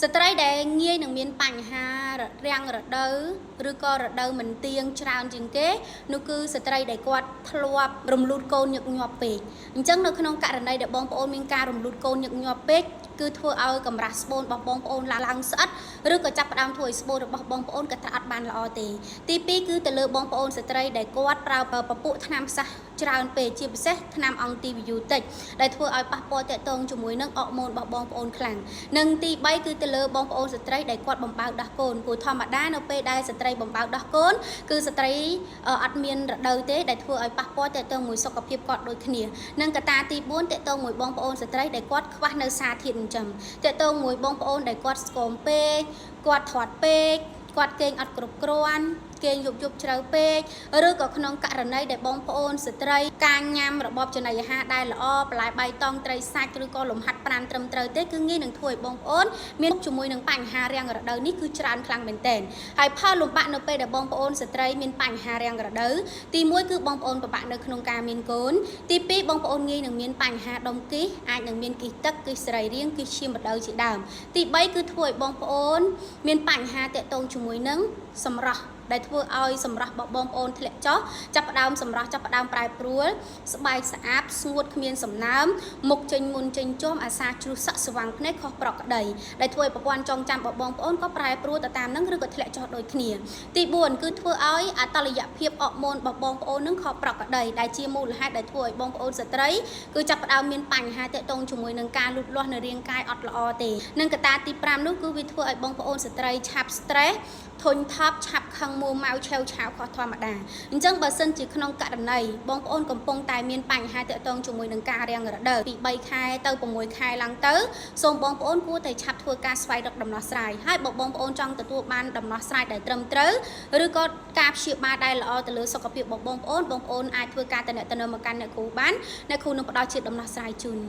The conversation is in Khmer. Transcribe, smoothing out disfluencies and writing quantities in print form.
ស្ត្រីដែលងាយនឹងមានបញ្ហារាំងរដូវឬក៏រដូវមិនទៀងច្រើនជាងគេនោះគឺស្ត្រីដែលគាត់ធ្លាប់រំលូតកូនញឹកញាប់ពេកអញ្ចឹងនៅក្នុងករណីដែលបងប្អូនមានការរំលូតកូនញឹកញាប់ពេកគឺធ្វើឲ្យកម្រាស់ស្បូនរបស់បងប្អូនឡើងស្អិតឬក៏ចាប់ផ្ដើមធ្វើឲ្យស្បូនរបស់បងប្អូនក៏ត្រាក់អត់បានល្អទេទី2គឺទៅលើបងប្អូនស្ត្រីដែលគាត់ប្រើពពួកថ្នាំផ្សះច្រើនពេកជាពិសេសថ្នាំអង់ទីវីយូទិកដែលធ្វើឲ្យប៉ះពាល់ទាក់ទងជាមួយនឹងអរម៉ូនរបស់បងប្អូនខ្លាំងនិងទី3គឺទៅលើបងប្អូនស្ត្រីដែលគាត់បំបៅដោះកូនព្រោះធម្មតានៅពេលដែលស្ត្រីបំបៅដោះកូនគឺស្ត្រីអត់មានរដូវទេដែលធ្វើឲ្យប៉ះពាល់ទាក់ទងមួយសុខភាពគាត់ដូចគ្នានិងកត្តាទី4ទាក់ទងមួយបងប្អូនស្ត្រីដែលគាត់ខ្វះនៅសារធាតុចិញ្ចឹមទាក់ទងមួយបងប្អូនដែលគាត់ស្គមពេកគាត់ធាត់ពេកគាត់គេងអត់គ្រប់គ្រាន់គេងយប់ជ្រៅពេកឬក៏ក្នុងករណីដែលបងប្អូនស្ត្រីការញ៉ាំរបបចំណីអាហារដែលល្អបន្លែបៃតងត្រីសាច់ឬក៏លំហាត់ប្រាណត្រឹមត្រូវទេគឺងាយនឹងធ្វើឲ្យបងប្អូនមានជាមួយនឹងបញ្ហារាំងរដូវនេះគឺច្រើនខ្លាំងមែនទែនហើយផលលំបាកនៅពេលដែលបងប្អូនស្ត្រីមានបញ្ហារាំងរដូវទី1គឺបងប្អូនពិបាកនៅក្នុងការមានកូនទី2បងប្អូនងាយនឹងមានបញ្ហាដុំគិសអាចនឹងមានគិសទឹកគិសសរីរាង្គគិសឈាមរដូវជាដើមទី3គឺធ្វើឲ្យបងប្អូនមានបញ្ហាទាក់ទងជាមួយនឹងសម្រស់ដែលធ្វើឲ្យសម្រស់របស់បងប្អូនធ្លាក់ចុះចាប់ផ្ដើមសម្រស់ចាប់ផ្ដើមប្រែប្រួលស្បែកស្អាតស្ងួតគ្មានសំណើមមុខចេញមុនចេញជាំអាសាជ្រុះសក់ស្វាំងភ្នែកខុសប្រក្រតីដែលធ្វើឲ្យប្រព័ន្ធចងចាំរបស់បងប្អូនក៏ប្រែប្រួលទៅតាមនឹងឬក៏ធ្លាក់ចុះដូចគ្នាទី4គឺធ្វើឲ្យអតលយភាពអរម៉ូនរបស់បងប្អូននឹងខុសប្រក្រតីដែលជាមូលហេតុដែលធ្វើឲ្យបងប្អូនស្ត្រីគឺចាប់ផ្ដើមមានបញ្ហាទាក់ទងជាមួយនឹងការលូតលាស់នៅរាងកាយអត់ល្អទេនិងកត្តាទី5នោះគឺវាធ្វើឲ្យបងប្អូនស្ត្រីឆាប់ stress ធុញថប់ឆាប់ខឹងមួម៉ៅឆាវឆាវខុសធម្មតាអញ្ចឹងបើសិនជាក្នុងករណីបងប្អូនកំពុងតែមានបញ្ហាទាក់ទងជាមួយនឹងការរាំងរដូវពី3ខែទៅ6ខែឡើងទៅសូមបងប្អូនគួរតែឆាប់ធ្វើការស្វែងរកដំណោះស្រាយហើយបើបងប្អូនចង់ទទួលបានដំណោះស្រាយដែលត្រឹមត្រូវឬក៏ការព្យាបាលដែលល្អទៅលើសុខភាពរបស់បងប្អូនអាចធ្វើការតំណែងមកកាន់អ្នកគ្រូបានអ្នកគ្រូនឹងផ្ដល់ជាដំណោះស្រាយជូន